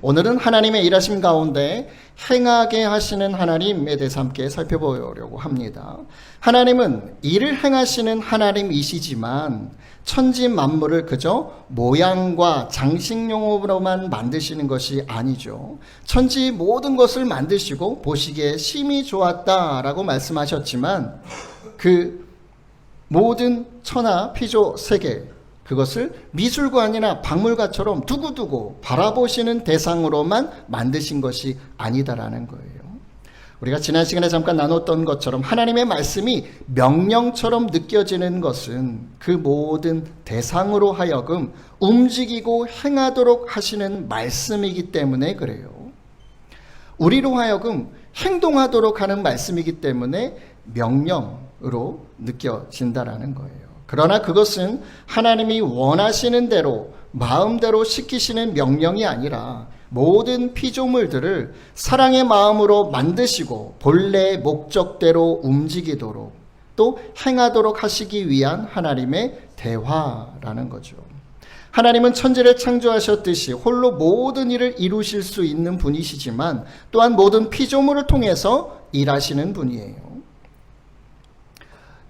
오늘은 하나님의 일하심 가운데 행하게 하시는 하나님에 대해서 함께 살펴보려고 합니다. 하나님은 일을 행하시는 하나님이시지만 천지 만물을 그저 모양과 장식용으로만 만드시는 것이 아니죠. 천지 모든 것을 만드시고 보시기에 심히 좋았다라고 말씀하셨지만 그 모든 천하 피조 세계, 그것을 미술관이나 박물관처럼 두고두고 바라보시는 대상으로만 만드신 것이 아니다라는 거예요. 우리가 지난 시간에 잠깐 나눴던 것처럼 하나님의 말씀이 명령처럼 느껴지는 것은 그 모든 대상으로 하여금 움직이고 행하도록 하시는 말씀이기 때문에 그래요. 우리로 하여금 행동하도록 하는 말씀이기 때문에 명령으로 느껴진다라는 거예요. 그러나 그것은 하나님이 원하시는 대로 마음대로 시키시는 명령이 아니라 모든 피조물들을 사랑의 마음으로 만드시고 본래의 목적대로 움직이도록 또 행하도록 하시기 위한 하나님의 대화라는 거죠. 하나님은 천지를 창조하셨듯이 홀로 모든 일을 이루실 수 있는 분이시지만 또한 모든 피조물을 통해서 일하시는 분이에요.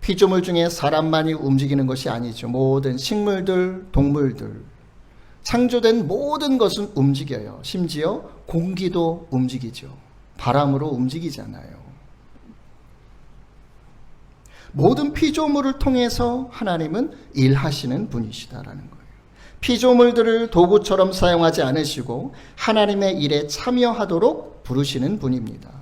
피조물 중에 사람만이 움직이는 것이 아니죠. 모든 식물들, 동물들, 창조된 모든 것은 움직여요. 심지어 공기도 움직이죠. 바람으로 움직이잖아요. 모든 피조물을 통해서 하나님은 일하시는 분이시다라는 거예요. 피조물들을 도구처럼 사용하지 않으시고 하나님의 일에 참여하도록 부르시는 분입니다.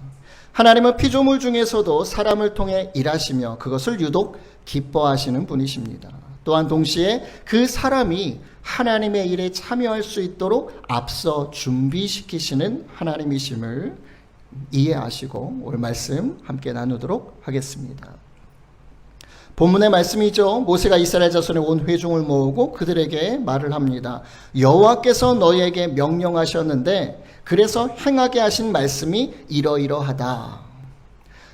하나님은 피조물 중에서도 사람을 통해 일하시며 그것을 유독 기뻐하시는 분이십니다. 또한 동시에 그 사람이 하나님의 일에 참여할 수 있도록 앞서 준비시키시는 하나님이심을 이해하시고 오늘 말씀 함께 나누도록 하겠습니다. 본문의 말씀이죠. 모세가 이스라엘 자손의 온 회중을 모으고 그들에게 말을 합니다. 여호와께서 너희에게 명령하셨는데 그래서 행하게 하신 말씀이 이러이러하다.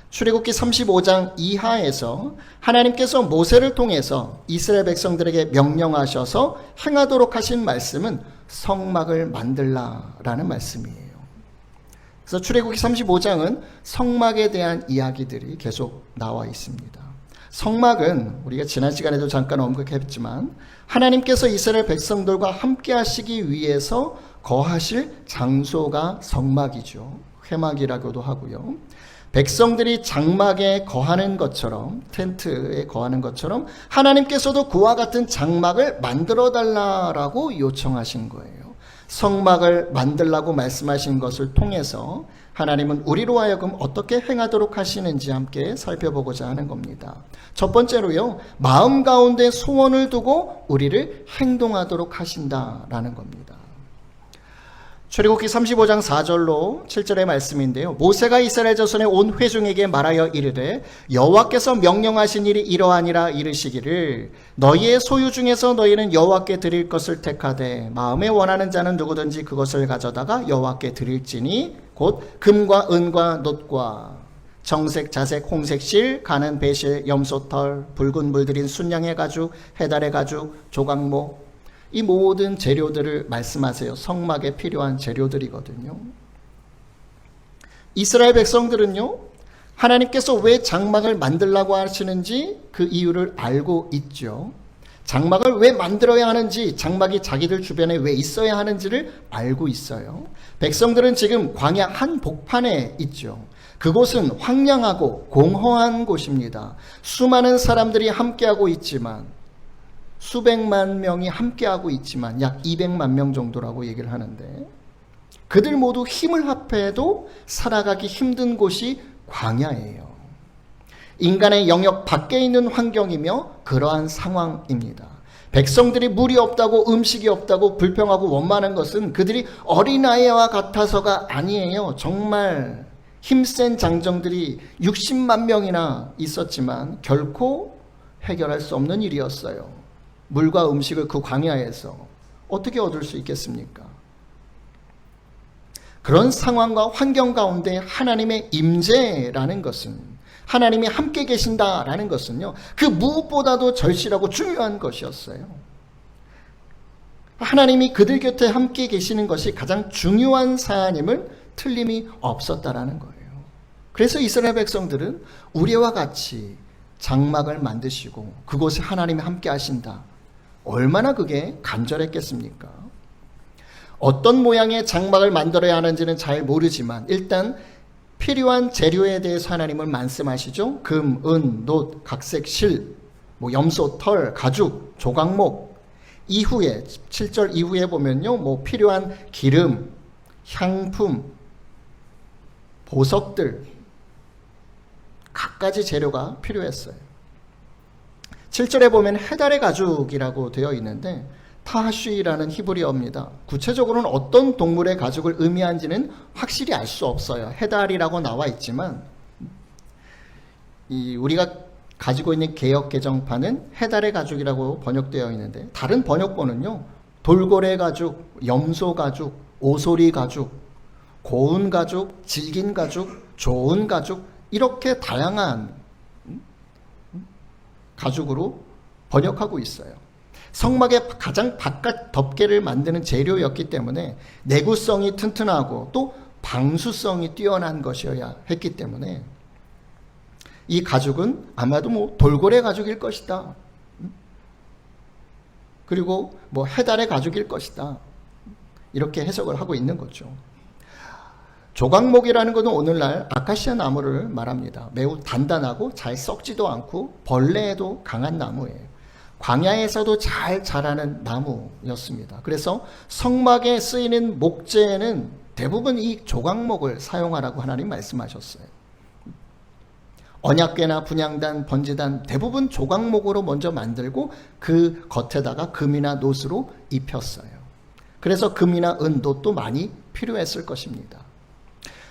출애굽기 35장 이하에서 하나님께서 모세를 통해서 이스라엘 백성들에게 명령하셔서 행하도록 하신 말씀은 성막을 만들라라는 말씀이에요. 그래서 출애굽기 35장은 성막에 대한 이야기들이 계속 나와 있습니다. 성막은 우리가 지난 시간에도 잠깐 언급했지만 하나님께서 이스라엘 백성들과 함께 하시기 위해서 거하실 장소가 성막이죠. 회막이라고도 하고요. 백성들이 장막에 거하는 것처럼, 텐트에 거하는 것처럼 하나님께서도 그와 같은 장막을 만들어 달라라고 요청하신 거예요. 성막을 만들라고 말씀하신 것을 통해서 하나님은 우리로 하여금 어떻게 행하도록 하시는지 함께 살펴보고자 하는 겁니다. 첫 번째로요, 마음 가운데 소원을 두고 우리를 행동하도록 하신다라는 겁니다. 출애굽기 35장 4절로 7절의 말씀인데요. 모세가 이스라엘 자손의 온 회중에게 말하여 이르되 여호와께서 명령하신 일이 이러하니라 이르시기를 너희의 소유 중에서 너희는 여호와께 드릴 것을 택하되 마음에 원하는 자는 누구든지 그것을 가져다가 여호와께 드릴지니 곧 금과 은과 놋과 정색, 자색, 홍색 실, 가는 배실, 염소털, 붉은 물들인 순양의 가죽, 해달의 가죽, 조각모 이 모든 재료들을 말씀하세요. 성막에 필요한 재료들이거든요. 이스라엘 백성들은요, 하나님께서 왜 장막을 만들라고 하시는지 그 이유를 알고 있죠. 장막을 왜 만들어야 하는지, 장막이 자기들 주변에 왜 있어야 하는지를 알고 있어요. 백성들은 지금 광야 한복판에 있죠. 그곳은 황량하고 공허한 곳입니다. 수많은 사람들이 함께하고 있지만 수백만 명이 함께하고 있지만 약 200만 명 정도라고 얘기를 하는데 그들 모두 힘을 합해도 살아가기 힘든 곳이 광야예요. 인간의 영역 밖에 있는 환경이며 그러한 상황입니다. 백성들이 물이 없다고 음식이 없다고 불평하고 원망하는 것은 그들이 어린아이와 같아서가 아니에요. 정말 힘센 장정들이 60만 명이나 있었지만 결코 해결할 수 없는 일이었어요. 물과 음식을 그 광야에서 어떻게 얻을 수 있겠습니까? 그런 상황과 환경 가운데 하나님의 임재라는 것은, 하나님이 함께 계신다라는 것은요, 그 무엇보다도 절실하고 중요한 것이었어요. 하나님이 그들 곁에 함께 계시는 것이 가장 중요한 사안임을 틀림이 없었다라는 거예요. 그래서 이스라엘 백성들은 우리와 같이 장막을 만드시고 그곳에 하나님이 함께 하신다. 얼마나 그게 간절했겠습니까? 어떤 모양의 장막을 만들어야 하는지는 잘 모르지만 일단 필요한 재료에 대해서 하나님은 말씀하시죠. 금, 은, 놋, 각색 실, 염소, 털, 가죽, 조각목. 이후에 7절 이후에 보면요, 필요한 기름, 향품, 보석들 갖가지 재료가 필요했어요. 7절에 보면 헤달의 가죽이라고 되어 있는데 타하쉬라는 히브리어입니다. 구체적으로는 어떤 동물의 가죽을 의미한지는 확실히 알 수 없어요. 헤달이라고 나와 있지만 우리가 가지고 있는 개역 개정판은 헤달의 가죽이라고 번역되어 있는데 다른 번역본은요, 돌고래 가죽, 염소 가죽, 오소리 가죽, 고운 가죽, 질긴 가죽, 좋은 가죽 이렇게 다양한 가죽으로 번역하고 있어요. 성막의 가장 바깥 덮개를 만드는 재료였기 때문에 내구성이 튼튼하고 또 방수성이 뛰어난 것이어야 했기 때문에 이 가죽은 아마도 돌고래 가죽일 것이다. 그리고 해달의 가죽일 것이다. 이렇게 해석을 하고 있는 거죠. 조각목이라는 것은 오늘날 아카시아 나무를 말합니다. 매우 단단하고 잘 썩지도 않고 벌레에도 강한 나무예요. 광야에서도 잘 자라는 나무였습니다. 그래서 성막에 쓰이는 목재에는 대부분 이 조각목을 사용하라고 하나님 말씀하셨어요. 언약궤나 분향단, 번제단 대부분 조각목으로 먼저 만들고 그 겉에다가 금이나 놋으로 입혔어요. 그래서 금이나 은, 놋도 많이 필요했을 것입니다.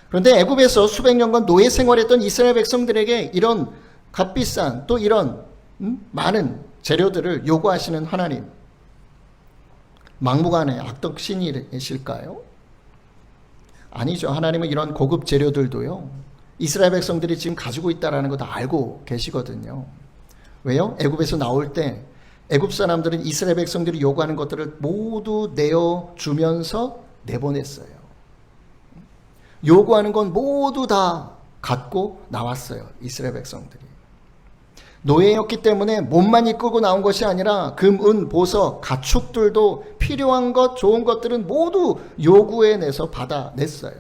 그런데 애굽에서 수백 년간 노예 생활했던 이스라엘 백성들에게 이런 값비싼 또 이런 많은 재료들을 요구하시는 하나님, 막무가내 악덕신이실까요? 아니죠. 하나님은 이런 고급 재료들도요, 이스라엘 백성들이 지금 가지고 있다는 거 다 알고 계시거든요. 왜요? 애굽에서 나올 때 애굽 사람들은 이스라엘 백성들이 요구하는 것들을 모두 내어주면서 내보냈어요. 요구하는 건 모두 다 갖고 나왔어요. 이스라엘 백성들이. 노예였기 때문에 몸만 이끌고 나온 것이 아니라 금, 은, 보석, 가축들도 필요한 것, 좋은 것들은 모두 요구해 내서 받아냈어요.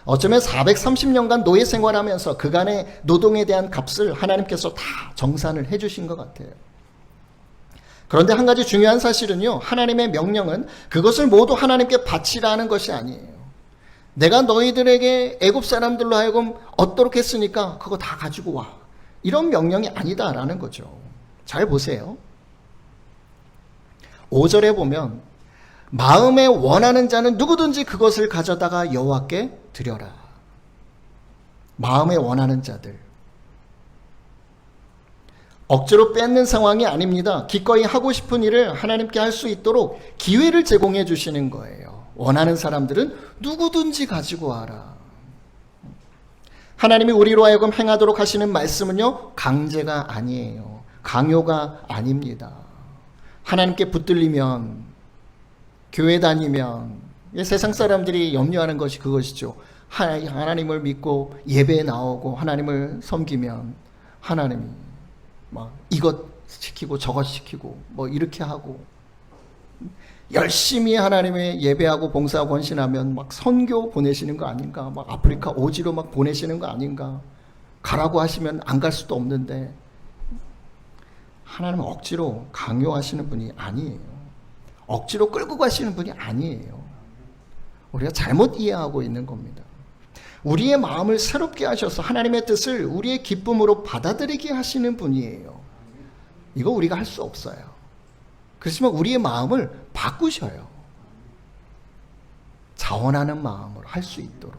어쩌면 430년간 노예 생활하면서 그간의 노동에 대한 값을 하나님께서 다 정산을 해주신 것 같아요. 그런데 한 가지 중요한 사실은요, 하나님의 명령은 그것을 모두 하나님께 바치라는 것이 아니에요. 내가 너희들에게 애굽 사람들로 하여금 얻도록 했으니까 그거 다 가지고 와. 이런 명령이 아니다라는 거죠. 잘 보세요. 5절에 보면 마음에 원하는 자는 누구든지 그것을 가져다가 여호와께 드려라. 마음에 원하는 자들. 억지로 뺏는 상황이 아닙니다. 기꺼이 하고 싶은 일을 하나님께 할 수 있도록 기회를 제공해 주시는 거예요. 원하는 사람들은 누구든지 가지고 와라. 하나님이 우리로 하여금 행하도록 하시는 말씀은요, 강제가 아니에요. 강요가 아닙니다. 하나님께 붙들리면, 교회 다니면, 세상 사람들이 염려하는 것이 그것이죠. 하나님을 믿고 예배에 나오고 하나님을 섬기면 하나님이 이것 시키고 저것 시키고 이렇게 하고, 열심히 하나님의 예배하고 봉사하고 헌신하면 선교 보내시는 거 아닌가, 아프리카 오지로 보내시는 거 아닌가, 가라고 하시면 안 갈 수도 없는데, 하나님은 억지로 강요하시는 분이 아니에요. 억지로 끌고 가시는 분이 아니에요. 우리가 잘못 이해하고 있는 겁니다. 우리의 마음을 새롭게 하셔서 하나님의 뜻을 우리의 기쁨으로 받아들이게 하시는 분이에요. 이거 우리가 할 수 없어요. 그렇지만 우리의 마음을 바꾸셔요. 자원하는 마음으로 할 수 있도록.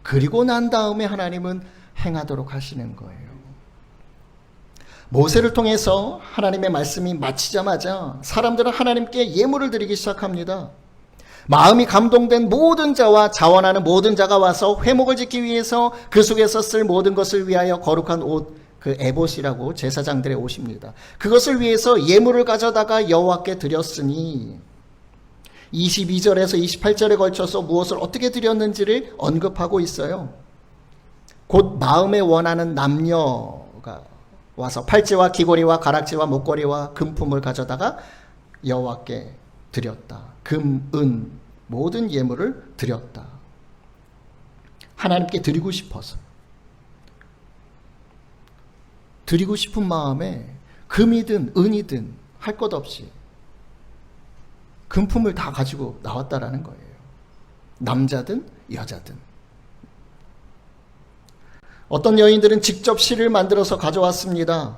그리고 난 다음에 하나님은 행하도록 하시는 거예요. 모세를 통해서 하나님의 말씀이 마치자마자 사람들은 하나님께 예물을 드리기 시작합니다. 마음이 감동된 모든 자와 자원하는 모든 자가 와서 회목을 짓기 위해서 그 속에서 쓸 모든 것을 위하여 거룩한 옷, 그 에봇이라고 제사장들의 옷입니다. 그것을 위해서 예물을 가져다가 여호와께 드렸으니 22절에서 28절에 걸쳐서 무엇을 어떻게 드렸는지를 언급하고 있어요. 곧 마음에 원하는 남녀가 와서 팔찌와 귀걸이와 가락지와 목걸이와 금품을 가져다가 여호와께 드렸다. 금, 은, 모든 예물을 드렸다. 하나님께 드리고 싶어서. 드리고 싶은 마음에 금이든 은이든 할 것 없이 금품을 다 가지고 나왔다라는 거예요. 남자든 여자든. 어떤 여인들은 직접 실을 만들어서 가져왔습니다.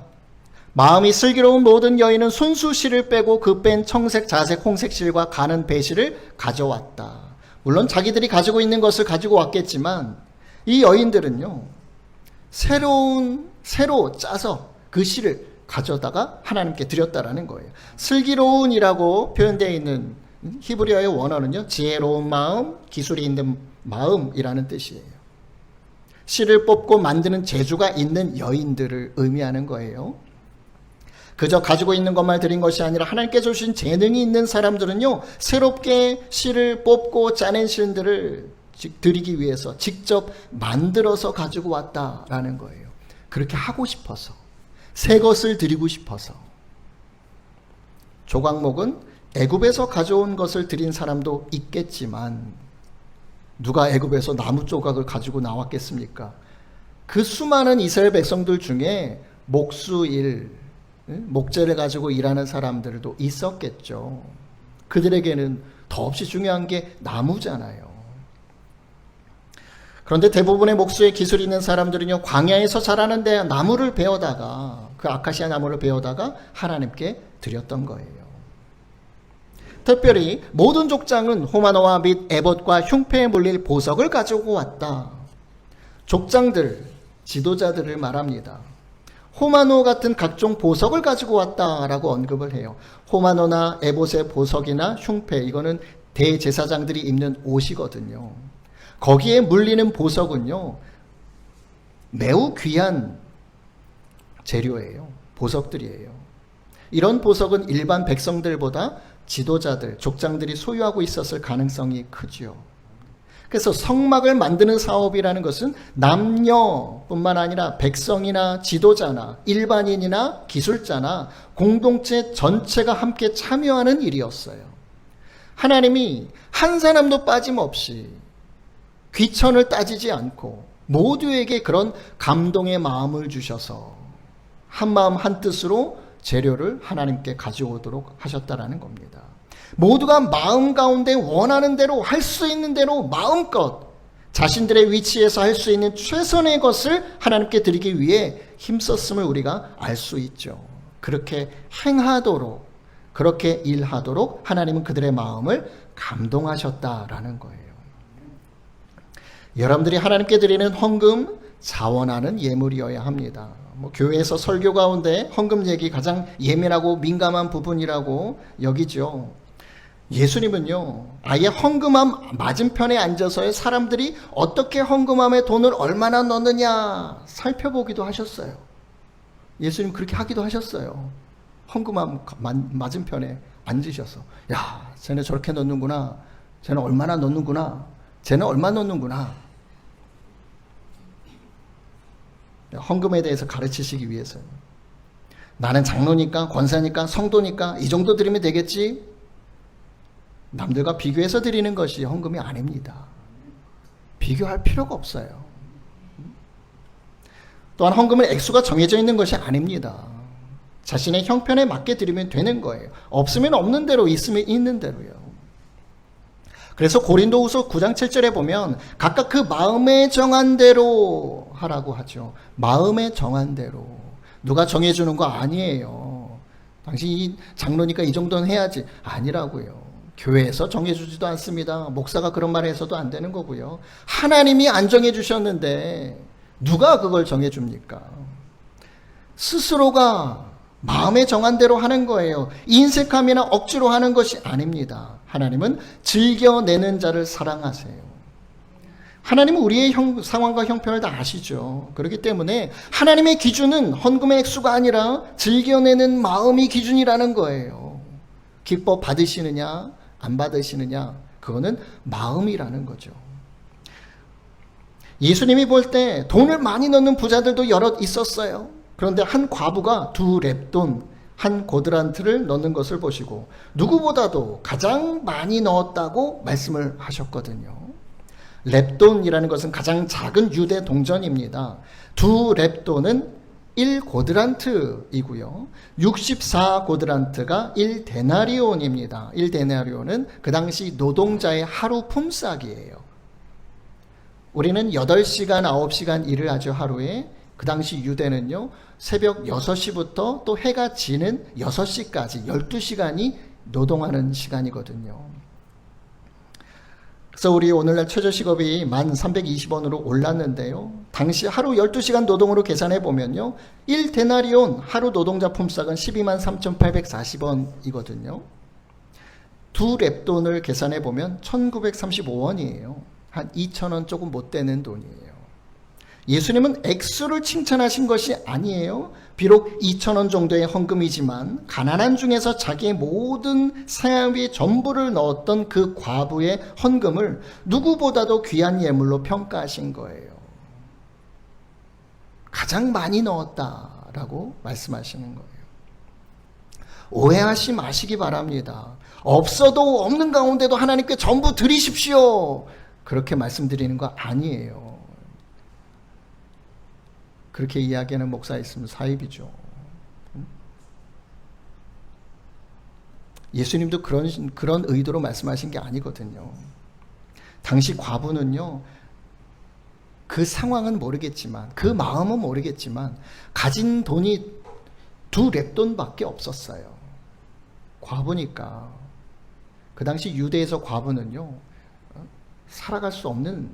마음이 슬기로운 모든 여인은 순수 실을 빼고 그 뺀 청색, 자색, 홍색 실과 가는 배실을 가져왔다. 물론 자기들이 가지고 있는 것을 가지고 왔겠지만 이 여인들은요, 새로 짜서 그 실을 가져다가 하나님께 드렸다라는 거예요. 슬기로운이라고 표현되어 있는 히브리어의 원어는요, 지혜로운 마음, 기술이 있는 마음이라는 뜻이에요. 실을 뽑고 만드는 재주가 있는 여인들을 의미하는 거예요. 그저 가지고 있는 것만 드린 것이 아니라 하나님께 주신 재능이 있는 사람들은요, 새롭게 실을 뽑고 짜낸 실들을 드리기 위해서 직접 만들어서 가지고 왔다라는 거예요. 그렇게 하고 싶어서, 새 것을 드리고 싶어서. 조각목은 애굽에서 가져온 것을 드린 사람도 있겠지만 누가 애굽에서 나무 조각을 가지고 나왔겠습니까? 그 수많은 이스라엘 백성들 중에 목수일, 목재를 가지고 일하는 사람들도 있었겠죠. 그들에게는 더없이 중요한 게 나무잖아요. 그런데 대부분의 목수의 기술이 있는 사람들은요, 광야에서 자라는 데 나무를 베어다가, 그 아카시아 나무를 베어다가 하나님께 드렸던 거예요. 특별히 모든 족장은 호마노와 및 에봇과 흉패에 물릴 보석을 가지고 왔다. 족장들, 지도자들을 말합니다. 호마노 같은 각종 보석을 가지고 왔다라고 언급을 해요. 호마노나 에봇의 보석이나 흉패, 이거는 대제사장들이 입는 옷이거든요. 거기에 물리는 보석은요, 매우 귀한 재료예요. 보석들이에요. 이런 보석은 일반 백성들보다 지도자들, 족장들이 소유하고 있었을 가능성이 크죠. 그래서 성막을 만드는 사업이라는 것은 남녀뿐만 아니라 백성이나 지도자나 일반인이나 기술자나 공동체 전체가 함께 참여하는 일이었어요. 하나님이 한 사람도 빠짐없이 귀천을 따지지 않고 모두에게 그런 감동의 마음을 주셔서 한 마음 한 뜻으로 재료를 하나님께 가져오도록 하셨다라는 겁니다. 모두가 마음 가운데 원하는 대로, 할 수 있는 대로 마음껏 자신들의 위치에서 할 수 있는 최선의 것을 하나님께 드리기 위해 힘썼음을 우리가 알 수 있죠. 그렇게 행하도록, 그렇게 일하도록 하나님은 그들의 마음을 감동하셨다라는 거예요. 여러분들이 하나님께 드리는 헌금, 자원하는 예물이어야 합니다. 교회에서 설교 가운데 헌금 얘기 가장 예민하고 민감한 부분이라고 여기죠. 예수님은요, 아예 헌금함 맞은편에 앉아서 사람들이 어떻게 헌금함에 돈을 얼마나 넣느냐 살펴보기도 하셨어요. 예수님 그렇게 하기도 하셨어요. 헌금함 맞은편에 앉으셔서, 야, 쟤네 저렇게 넣는구나, 쟤는 얼마나 넣는구나, 쟤는 얼마 넣는구나. 헌금에 대해서 가르치시기 위해서요. 나는 장로니까, 권사니까, 성도니까 이 정도 드리면 되겠지. 남들과 비교해서 드리는 것이 헌금이 아닙니다. 비교할 필요가 없어요. 또한 헌금은 액수가 정해져 있는 것이 아닙니다. 자신의 형편에 맞게 드리면 되는 거예요. 없으면 없는 대로, 있으면 있는 대로요. 그래서 고린도후서 9장 7절에 보면 각각 그 마음에 정한 대로 하라고 하죠. 마음에 정한 대로. 누가 정해주는 거 아니에요. 당신이 장로니까 이 정도는 해야지. 아니라고요. 교회에서 정해주지도 않습니다. 목사가 그런 말을 해서도 안 되는 거고요. 하나님이 안 정해주셨는데 누가 그걸 정해줍니까? 스스로가 마음에 정한 대로 하는 거예요. 인색함이나 억지로 하는 것이 아닙니다. 하나님은 즐겨내는 자를 사랑하세요. 하나님은 우리의 상황과 형편을 다 아시죠. 그렇기 때문에 하나님의 기준은 헌금의 액수가 아니라 즐겨내는 마음이 기준이라는 거예요. 기뻐 받으시느냐, 안 받으시느냐? 그거는 마음이라는 거죠. 예수님이 볼 때 돈을 많이 넣는 부자들도 여럿 있었어요. 그런데 한 과부가 2렙돈, 1고드란트를 넣는 것을 보시고 누구보다도 가장 많이 넣었다고 말씀을 하셨거든요. 렙돈이라는 것은 가장 작은 유대 동전입니다. 2렙돈은 1고드란트이고요. 64고드란트가 1데나리온입니다. 1데나리온은 그 당시 노동자의 하루 품삯이에요. 우리는 8시간, 9시간 일을 하죠, 하루에. 그 당시 유대는요, 새벽 6시부터 또 해가 지는 6시까지 12시간이 노동하는 시간이거든요. 그래서 우리 오늘날 최저시급이 1320원으로 올랐는데요. 당시 하루 12시간 노동으로 계산해 보면요. 1데나리온 하루 노동자 품삯은 123,840원이거든요. 2렙돈을 계산해 보면 1935원이에요. 한 2,000원 조금 못 되는 돈이에요. 예수님은 액수를 칭찬하신 것이 아니에요. 비록 2,000원 정도의 헌금이지만 가난한 중에서 자기의 모든 생활비 전부를 넣었던 그 과부의 헌금을 누구보다도 귀한 예물로 평가하신 거예요. 가장 많이 넣었다라고 말씀하시는 거예요. 오해하지 마시기 바랍니다. 없어도 없는 가운데도 하나님께 전부 드리십시오. 그렇게 말씀드리는 거 아니에요. 그렇게 이야기하는 목사 있으면 사입이죠. 예수님도 그런 의도로 말씀하신 게 아니거든요. 당시 과부는요, 그 상황은 모르겠지만, 그 마음은 모르겠지만, 가진 돈이 2렙돈밖에 없었어요. 과부니까. 그 당시 유대에서 과부는요, 살아갈 수 없는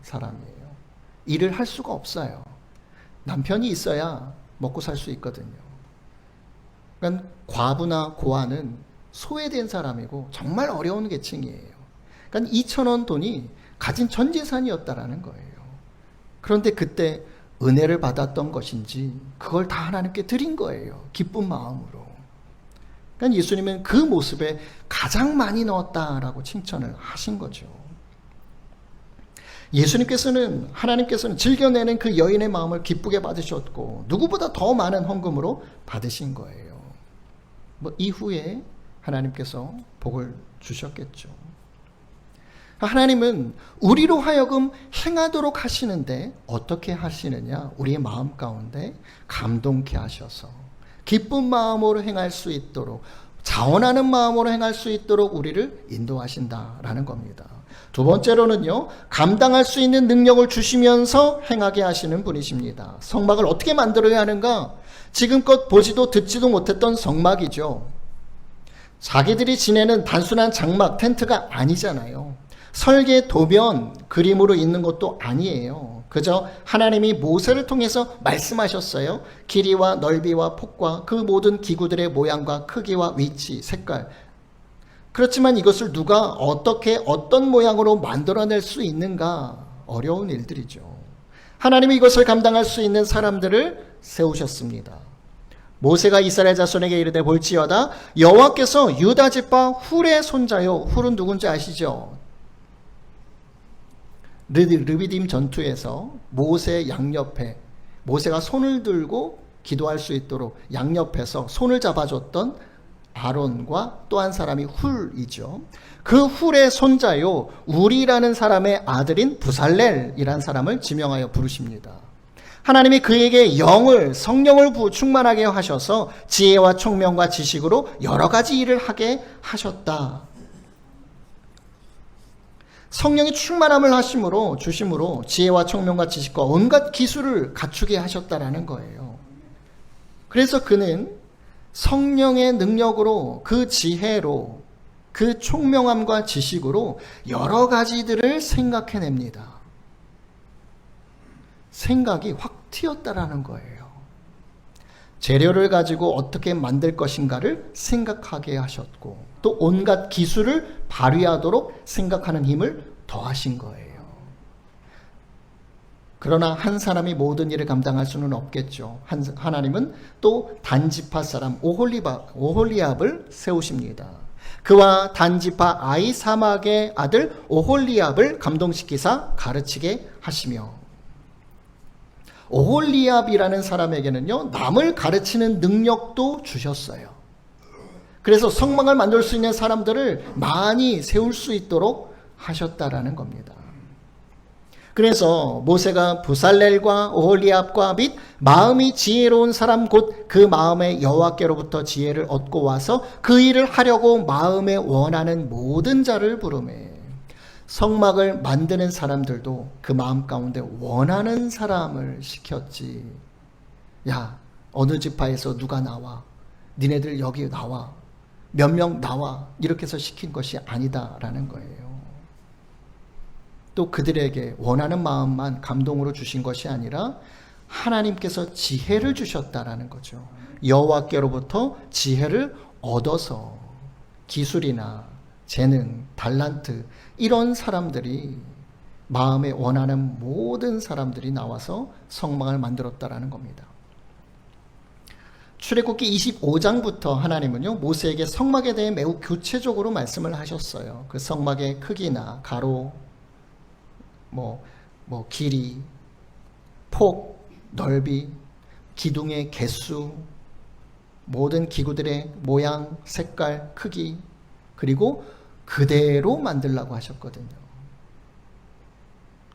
사람이에요. 일을 할 수가 없어요. 남편이 있어야 먹고 살 수 있거든요. 그러니까 과부나 고아는 소외된 사람이고 정말 어려운 계층이에요. 그러니까 2,000원 돈이 가진 전 재산이었다라는 거예요. 그런데 그때 은혜를 받았던 것인지 그걸 다 하나님께 드린 거예요. 기쁜 마음으로. 그러니까 예수님은 그 모습에 가장 많이 넣었다라고 칭찬을 하신 거죠. 하나님께서는 즐겨내는 그 여인의 마음을 기쁘게 받으셨고 누구보다 더 많은 헌금으로 받으신 거예요. 이후에 하나님께서 복을 주셨겠죠. 하나님은 우리로 하여금 행하도록 하시는데 어떻게 하시느냐? 우리의 마음 가운데 감동케 하셔서 기쁜 마음으로 행할 수 있도록, 자원하는 마음으로 행할 수 있도록 우리를 인도하신다라는 겁니다. 두 번째로는요, 감당할 수 있는 능력을 주시면서 행하게 하시는 분이십니다. 성막을 어떻게 만들어야 하는가? 지금껏 보지도 듣지도 못했던 성막이죠. 자기들이 지내는 단순한 장막, 텐트가 아니잖아요. 설계, 도면, 그림으로 있는 것도 아니에요. 그저 하나님이 모세를 통해서 말씀하셨어요. 길이와 넓이와 폭과 그 모든 기구들의 모양과 크기와 위치, 색깔. 그렇지만 이것을 누가 어떻게 어떤 모양으로 만들어낼 수 있는가? 어려운 일들이죠. 하나님이 이것을 감당할 수 있는 사람들을 세우셨습니다. 모세가 이스라엘 자손에게 이르되 볼지어다 여호와께서 유다 지파 훌의 손자요. 훌은 누군지 아시죠? 르비딤 전투에서 모세 양옆에 모세가 손을 들고 기도할 수 있도록 양옆에서 손을 잡아줬던 아론과 또 한 사람이 훌이죠. 그 훌의 손자요 우리라는 사람의 아들인 부살렐이라는 사람을 지명하여 부르십니다. 하나님이 그에게 성령을 충만하게 하셔서 지혜와 총명과 지식으로 여러 가지 일을 하게 하셨다. 성령이 충만함을 주심으로 지혜와 총명과 지식과 온갖 기술을 갖추게 하셨다라는 거예요. 그래서 그는 성령의 능력으로, 그 지혜로, 그 총명함과 지식으로 여러 가지들을 생각해냅니다. 생각이 확 튀었다라는 거예요. 재료를 가지고 어떻게 만들 것인가를 생각하게 하셨고 또 온갖 기술을 발휘하도록 생각하는 힘을 더하신 거예요. 그러나 한 사람이 모든 일을 감당할 수는 없겠죠. 하나님은 또 단지파 사람 오홀리압을 세우십니다. 그와 단지파 아히사막의 아들 오홀리압을 감동시키사 가르치게 하시며, 오홀리압이라는 사람에게는요, 남을 가르치는 능력도 주셨어요. 그래서 성막을 만들 수 있는 사람들을 많이 세울 수 있도록 하셨다라는 겁니다. 그래서 모세가 부살렐과 오홀리압과 및 마음이 지혜로운 사람 곧 그 마음에 여호와께로부터 지혜를 얻고 와서 그 일을 하려고 마음에 원하는 모든 자를 부르매, 성막을 만드는 사람들도 그 마음 가운데 원하는 사람을 시켰지. 야, 어느 지파에서 누가 나와, 니네들 여기 나와, 몇 명 나와, 이렇게 해서 시킨 것이 아니다라는 거예요. 또 그들에게 원하는 마음만 감동으로 주신 것이 아니라 하나님께서 지혜를 주셨다라는 거죠. 여호와께로부터 지혜를 얻어서 기술이나 재능, 달란트, 이런 사람들이, 마음에 원하는 모든 사람들이 나와서 성막을 만들었다라는 겁니다. 출애굽기 25장부터 하나님은요, 모세에게 성막에 대해 매우 구체적으로 말씀을 하셨어요. 그 성막의 크기나 가로, 길이, 폭, 넓이, 기둥의 개수, 모든 기구들의 모양, 색깔, 크기, 그리고 그대로 만들라고 하셨거든요.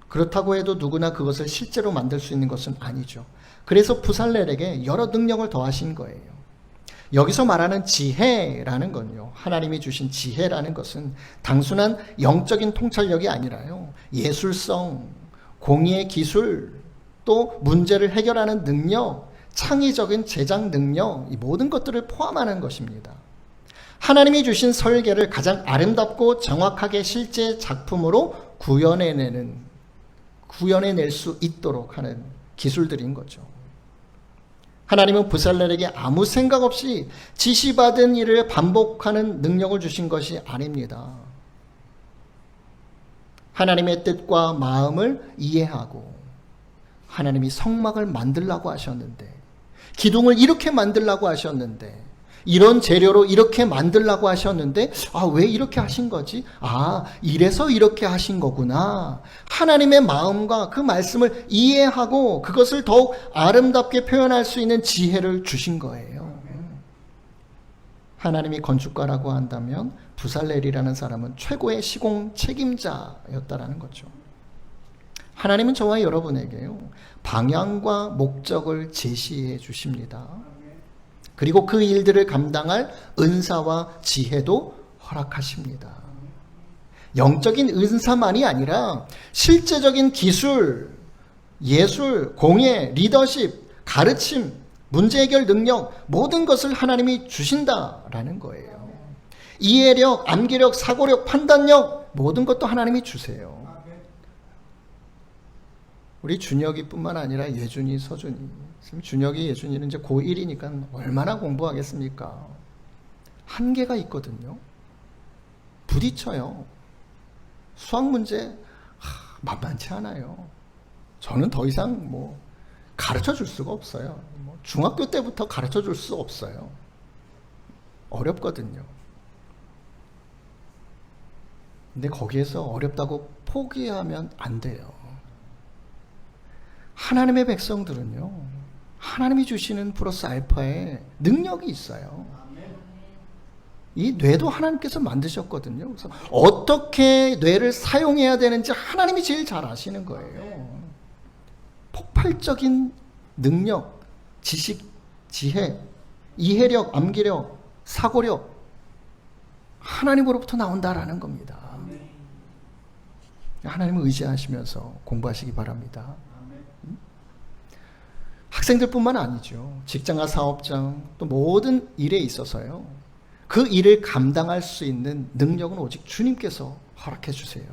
그렇다고 해도 누구나 그것을 실제로 만들 수 있는 것은 아니죠. 그래서 부살렐에게 여러 능력을 더하신 거예요. 여기서 말하는 지혜라는 건요, 하나님이 주신 지혜라는 것은 단순한 영적인 통찰력이 아니라요, 예술성, 공의의 기술, 또 문제를 해결하는 능력, 창의적인 제작 능력, 이 모든 것들을 포함하는 것입니다. 하나님이 주신 설계를 가장 아름답고 정확하게 실제 작품으로 구현해낼 수 있도록 하는 기술들인 거죠. 하나님은 부살렐에게 아무 생각 없이 지시받은 일을 반복하는 능력을 주신 것이 아닙니다. 하나님의 뜻과 마음을 이해하고, 하나님이 성막을 만들라고 하셨는데, 기둥을 이렇게 만들라고 하셨는데, 이런 재료로 이렇게 만들라고 하셨는데, 왜 이렇게 하신 거지? 이래서 이렇게 하신 거구나. 하나님의 마음과 그 말씀을 이해하고 그것을 더욱 아름답게 표현할 수 있는 지혜를 주신 거예요. 하나님이 건축가라고 한다면 부살렐이라는 사람은 최고의 시공 책임자였다라는 거죠. 하나님은 저와 여러분에게요, 방향과 목적을 제시해 주십니다. 그리고 그 일들을 감당할 은사와 지혜도 허락하십니다. 영적인 은사만이 아니라 실제적인 기술, 예술, 공예, 리더십, 가르침, 문제 해결 능력, 모든 것을 하나님이 주신다라는 거예요. 이해력, 암기력, 사고력, 판단력, 모든 것도 하나님이 주세요. 우리 준혁이 뿐만 아니라 예준이, 서준이, 준혁이, 예준이는 이제 고1이니까 얼마나 공부하겠습니까? 한계가 있거든요. 부딪혀요. 수학 문제 만만치 않아요. 저는 더 이상 가르쳐 줄 수가 없어요. 중학교 때부터 가르쳐 줄 수 없어요. 어렵거든요. 근데 거기에서 어렵다고 포기하면 안 돼요. 하나님의 백성들은요, 하나님이 주시는 플러스 알파의 능력이 있어요. 이 뇌도 하나님께서 만드셨거든요. 그래서 어떻게 뇌를 사용해야 되는지 하나님이 제일 잘 아시는 거예요. 폭발적인 능력, 지식, 지혜, 이해력, 암기력, 사고력, 하나님으로부터 나온다라는 겁니다. 하나님을 의지하시면서 공부하시기 바랍니다. 학생들뿐만 아니죠. 직장과 사업장, 또 모든 일에 있어서요, 그 일을 감당할 수 있는 능력은 오직 주님께서 허락해 주세요.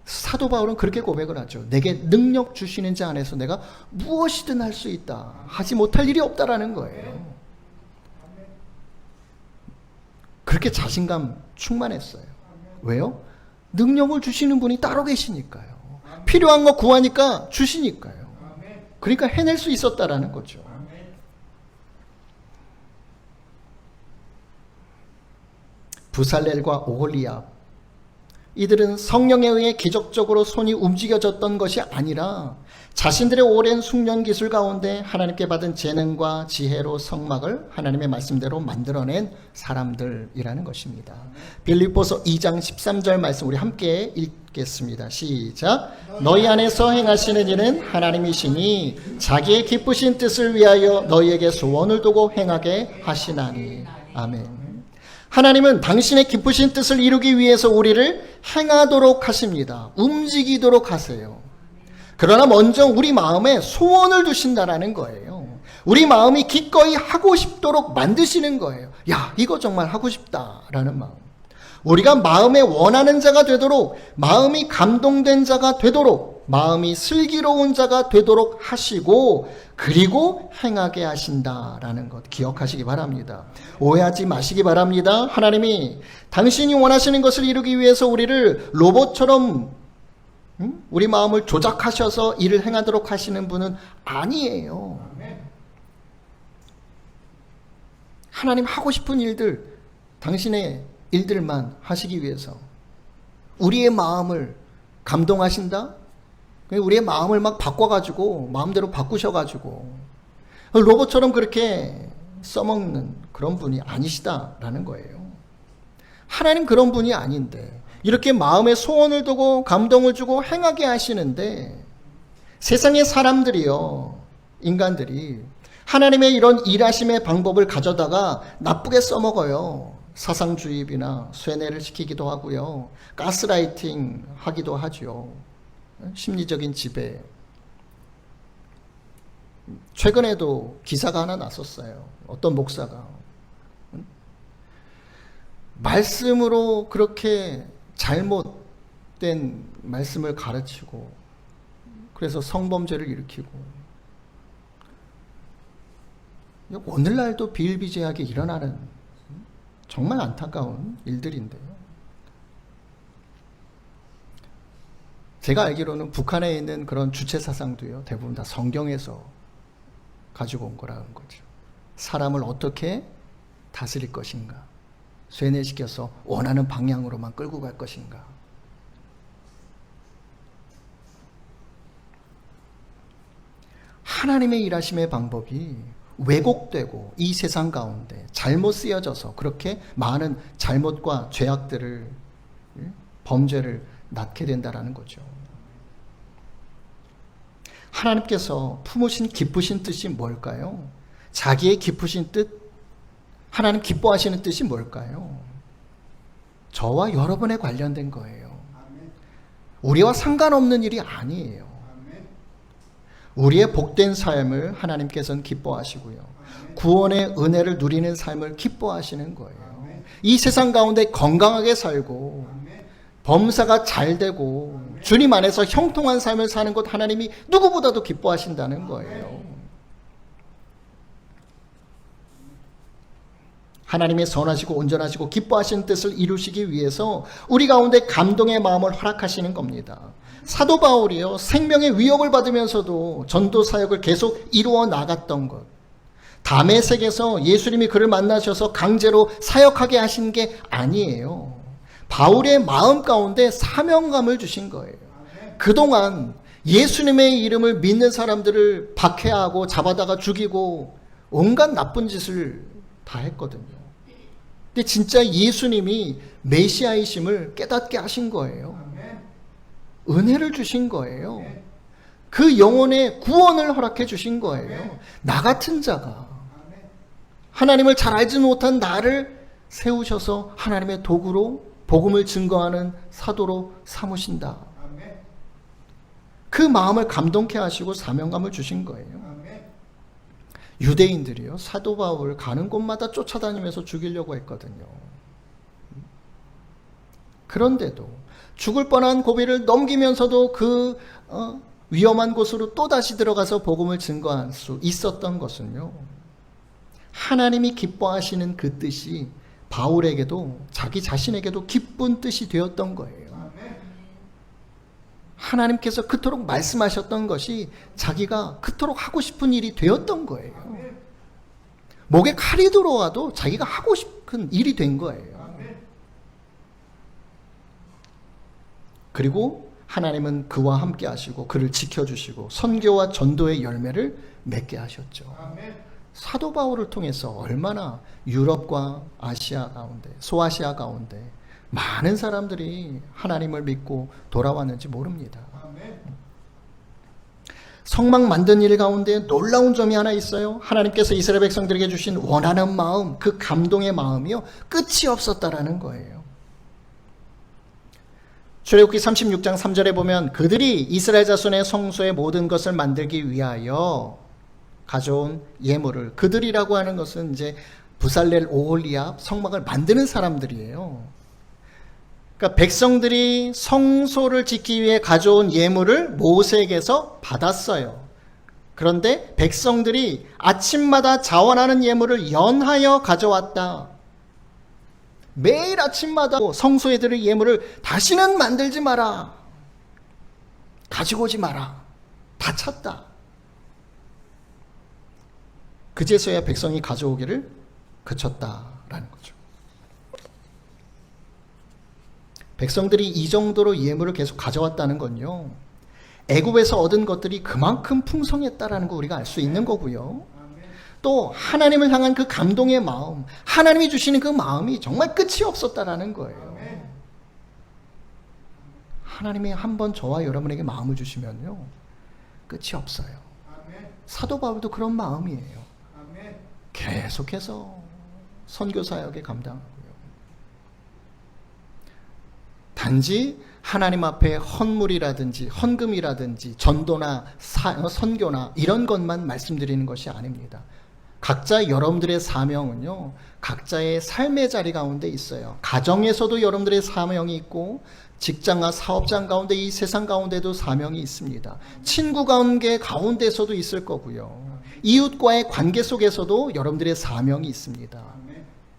사도 바울은 그렇게 고백을 하죠. 내게 능력 주시는 자 안에서 내가 무엇이든 할 수 있다. 하지 못할 일이 없다라는 거예요. 그렇게 자신감 충만했어요. 왜요? 능력을 주시는 분이 따로 계시니까요. 필요한 거 구하니까 주시니까요. 그러니까 해낼 수 있었다라는 거죠. 부살렐과 오홀리압, 이들은 성령에 의해 기적적으로 손이 움직여졌던 것이 아니라 자신들의 오랜 숙련 기술 가운데 하나님께 받은 재능과 지혜로 성막을 하나님의 말씀대로 만들어낸 사람들이라는 것입니다. 빌립보서 2장 13절 말씀 우리 함께 읽겠습니다. 시작. 너희 안에서 행하시는 일은 하나님이시니 자기의 기쁘신 뜻을 위하여 너희에게 소원을 두고 행하게 하시나니. 아멘. 하나님은 당신의 기쁘신 뜻을 이루기 위해서 우리를 행하도록 하십니다. 움직이도록 하세요. 그러나 먼저 우리 마음에 소원을 두신다라는 거예요. 우리 마음이 기꺼이 하고 싶도록 만드시는 거예요. 야, 이거 정말 하고 싶다라는 마음. 우리가 마음에 원하는 자가 되도록, 마음이 감동된 자가 되도록, 마음이 슬기로운 자가 되도록 하시고 그리고 행하게 하신다라는 것 기억하시기 바랍니다. 오해하지 마시기 바랍니다. 하나님이 당신이 원하시는 것을 이루기 위해서 우리를 로봇처럼 우리 마음을 조작하셔서 일을 행하도록 하시는 분은 아니에요. 하나님 하고 싶은 일들, 당신의 일들만 하시기 위해서 우리의 마음을 감동하신다? 우리의 마음을 막 바꿔가지고 마음대로 바꾸셔가지고 로봇처럼 그렇게 써먹는 그런 분이 아니시다라는 거예요. 하나님 그런 분이 아닌데 이렇게 마음에 소원을 두고 감동을 주고 행하게 하시는데 세상의 사람들이요, 인간들이 하나님의 이런 일하심의 방법을 가져다가 나쁘게 써먹어요. 사상주입이나 쇠뇌를 시키기도 하고요, 가스라이팅 하기도 하죠. 심리적인 지배. 최근에도 기사가 하나 났었어요. 어떤 목사가 말씀으로 그렇게 잘못된 말씀을 가르치고 그래서 성범죄를 일으키고 오늘날도 비일비재하게 일어나는 정말 안타까운 일들인데요. 제가 알기로는 북한에 있는 그런 주체 사상도요, 대부분 다 성경에서 가지고 온 거라는 거죠. 사람을 어떻게 다스릴 것인가, 쇠뇌시켜서 원하는 방향으로만 끌고 갈 것인가. 하나님의 일하심의 방법이 왜곡되고 이 세상 가운데 잘못 쓰여져서 그렇게 많은 잘못과 죄악들을, 범죄를 낳게 된다라는 거죠. 하나님께서 품으신 기쁘신 뜻이 뭘까요? 자기의 기쁘신 뜻, 하나님 기뻐하시는 뜻이 뭘까요? 저와 여러분에 관련된 거예요. 우리와 상관없는 일이 아니에요. 우리의 복된 삶을 하나님께서는 기뻐하시고요, 구원의 은혜를 누리는 삶을 기뻐하시는 거예요. 이 세상 가운데 건강하게 살고 범사가 잘 되고 주님 안에서 형통한 삶을 사는 것 하나님이 누구보다도 기뻐하신다는 거예요. 하나님의 선하시고 온전하시고 기뻐하시는 뜻을 이루시기 위해서 우리 가운데 감동의 마음을 허락하시는 겁니다. 사도 바울이요, 생명의 위협을 받으면서도 전도 사역을 계속 이루어 나갔던 것, 다메섹에서 예수님이 그를 만나셔서 강제로 사역하게 하신 게 아니에요. 바울의 마음 가운데 사명감을 주신 거예요. 그동안 예수님의 이름을 믿는 사람들을 박해하고 잡아다가 죽이고 온갖 나쁜 짓을 다 했거든요. 근데 진짜 예수님이 메시아이심을 깨닫게 하신 거예요. 은혜를 주신 거예요. 그 영혼의 구원을 허락해 주신 거예요. 나 같은 자가, 하나님을 잘 알지 못한 나를 세우셔서 하나님의 도구로 복음을 증거하는 사도로 삼으신다. 그 마음을 감동케 하시고 사명감을 주신 거예요. 유대인들이요, 사도 바울 가는 곳마다 쫓아다니면서 죽이려고 했거든요. 그런데도 죽을 뻔한 고비를 넘기면서도 그 위험한 곳으로 또다시 들어가서 복음을 증거할 수 있었던 것은요, 하나님이 기뻐하시는 그 뜻이 바울에게도 자기 자신에게도 기쁜 뜻이 되었던 거예요. 하나님께서 그토록 말씀하셨던 것이 자기가 그토록 하고 싶은 일이 되었던 거예요. 목에 칼이 들어와도 자기가 하고 싶은 일이 된 거예요. 그리고 하나님은 그와 함께 하시고 그를 지켜주시고 선교와 전도의 열매를 맺게 하셨죠. 사도 바울을 통해서 얼마나 유럽과 아시아 가운데, 소아시아 가운데 많은 사람들이 하나님을 믿고 돌아왔는지 모릅니다. 성막 만든 일 가운데 놀라운 점이 하나 있어요. 하나님께서 이스라엘 백성들에게 주신 원하는 마음, 그 감동의 마음이요, 끝이 없었다라는 거예요. 출애굽기 36장 3절에 보면 그들이 이스라엘 자손의 성소의 모든 것을 만들기 위하여 가져온 예물을, 그들이라고 하는 것은 이제 부살렐, 오홀리압, 성막을 만드는 사람들이에요. 그러니까 백성들이 성소를 짓기 위해 가져온 예물을 모세에게서 받았어요. 그런데 백성들이 아침마다 자원하는 예물을 연하여 가져왔다. 매일 아침마다 성소에 들을 예물을 다시는 만들지 마라. 가지고 오지 마라. 다 찼다. 그제서야 백성이 가져오기를 그쳤다라는 거죠. 백성들이 이 정도로 예물을 계속 가져왔다는 건요, 애굽에서 얻은 것들이 그만큼 풍성했다라는 거 우리가 알 수 있는 거고요. 또 하나님을 향한 그 감동의 마음, 하나님이 주시는 그 마음이 정말 끝이 없었다라는 거예요. 하나님이 한번 저와 여러분에게 마음을 주시면요, 끝이 없어요. 사도 바울도 그런 마음이에요. 계속해서 선교 사역에 감당하고요. 단지 하나님 앞에 헌물이라든지 헌금이라든지 전도나 선교나 이런 것만 말씀드리는 것이 아닙니다. 각자 여러분들의 사명은요, 각자의 삶의 자리 가운데 있어요. 가정에서도 여러분들의 사명이 있고, 직장과 사업장 가운데, 이 세상 가운데도 사명이 있습니다. 친구 관계 가운데서도 있을 거고요. 이웃과의 관계 속에서도 여러분들의 사명이 있습니다.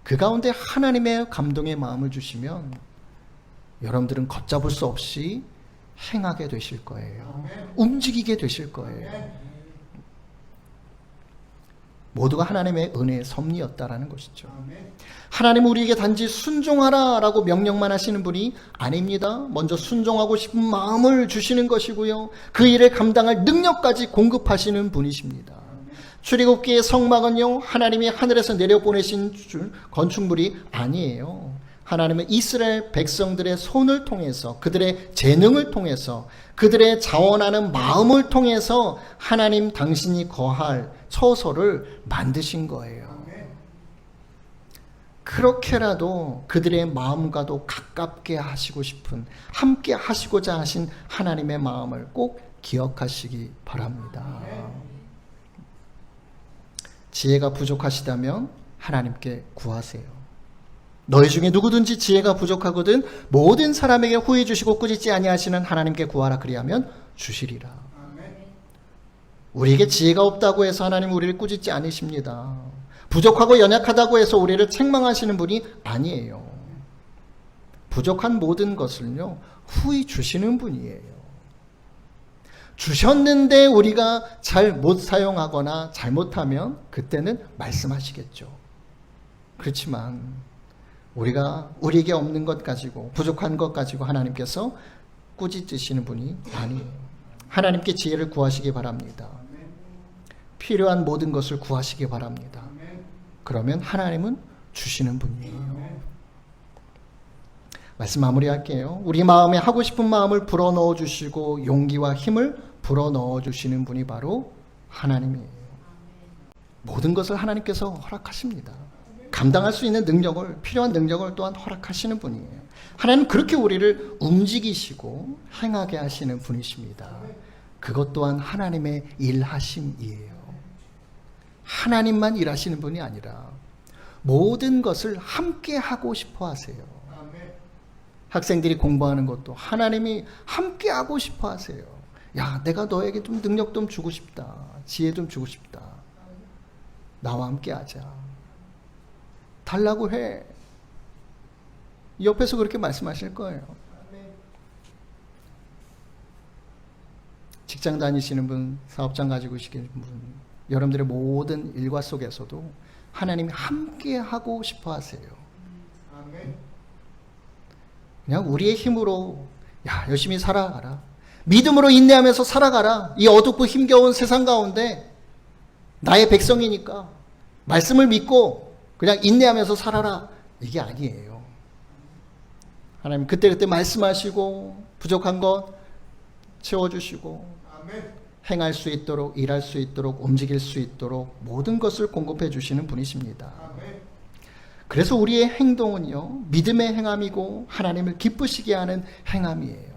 그 가운데 하나님의 감동의 마음을 주시면 여러분들은 걷잡을 수 없이 행하게 되실 거예요. 움직이게 되실 거예요. 모두가 하나님의 은혜의 섭리였다라는 것이죠. 하나님 우리에게 단지 순종하라라고 명령만 하시는 분이 아닙니다. 먼저 순종하고 싶은 마음을 주시는 것이고요, 그 일을 감당할 능력까지 공급하시는 분이십니다. 출애굽기의 성막은요, 하나님이 하늘에서 내려보내신 건축물이 아니에요. 하나님은 이스라엘 백성들의 손을 통해서, 그들의 재능을 통해서, 그들의 자원하는 마음을 통해서 하나님 당신이 거할 처소를 만드신 거예요. 그렇게라도 그들의 마음과도 가깝게 하시고 싶은, 함께 하시고자 하신 하나님의 마음을 꼭 기억하시기 바랍니다. 지혜가 부족하시다면 하나님께 구하세요. 너희 중에 누구든지 지혜가 부족하거든 모든 사람에게 후히 주시고 꾸짖지 아니하시는 하나님께 구하라, 그리하면 주시리라. 우리에게 지혜가 없다고 해서 하나님 우리를 꾸짖지 않으십니다. 부족하고 연약하다고 해서 우리를 책망하시는 분이 아니에요. 부족한 모든 것을요, 후히 주시는 분이에요. 주셨는데 우리가 잘 못 사용하거나 잘못하면 그때는 말씀하시겠죠. 그렇지만 우리에게 없는 것 가지고, 부족한 것 가지고 하나님께서 꾸짖으시는 분이 아니에요. 하나님께 지혜를 구하시기 바랍니다. 필요한 모든 것을 구하시기 바랍니다. 그러면 하나님은 주시는 분이에요. 말씀 마무리할게요. 우리 마음에 하고 싶은 마음을 불어넣어 주시고 용기와 힘을 불어넣어 주시는 분이 바로 하나님이에요. 모든 것을 하나님께서 허락하십니다. 감당할 수 있는 능력을, 필요한 능력을 또한 허락하시는 분이에요. 하나님은 그렇게 우리를 움직이시고 행하게 하시는 분이십니다. 그것 또한 하나님의 일하심이에요. 하나님만 일하시는 분이 아니라 모든 것을 함께 하고 싶어 하세요. 학생들이 공부하는 것도 하나님이 함께 하고 싶어 하세요. 야, 내가 너에게 좀 능력 좀 주고 싶다. 지혜 좀 주고 싶다. 나와 함께 하자. 달라고 해. 옆에서 그렇게 말씀하실 거예요. 직장 다니시는 분, 사업장 가지고 계시는 분, 여러분들의 모든 일과 속에서도 하나님이 함께 하고 싶어 하세요. 그냥 우리의 힘으로 야, 열심히 살아가라. 믿음으로 인내하면서 살아가라. 이 어둡고 힘겨운 세상 가운데 나의 백성이니까 말씀을 믿고 그냥 인내하면서 살아라. 이게 아니에요. 하나님 그때그때 말씀하시고 부족한 것 채워주시고 행할 수 있도록, 일할 수 있도록, 움직일 수 있도록 모든 것을 공급해 주시는 분이십니다. 그래서 우리의 행동은요, 믿음의 행함이고 하나님을 기쁘시게 하는 행함이에요.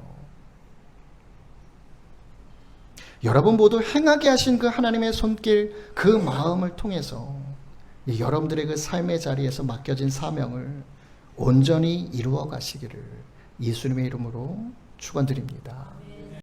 여러분 모두 행하게 하신 그 하나님의 손길, 그 마음을 통해서 여러분들의 그 삶의 자리에서 맡겨진 사명을 온전히 이루어 가시기를 예수님의 이름으로 축원드립니다.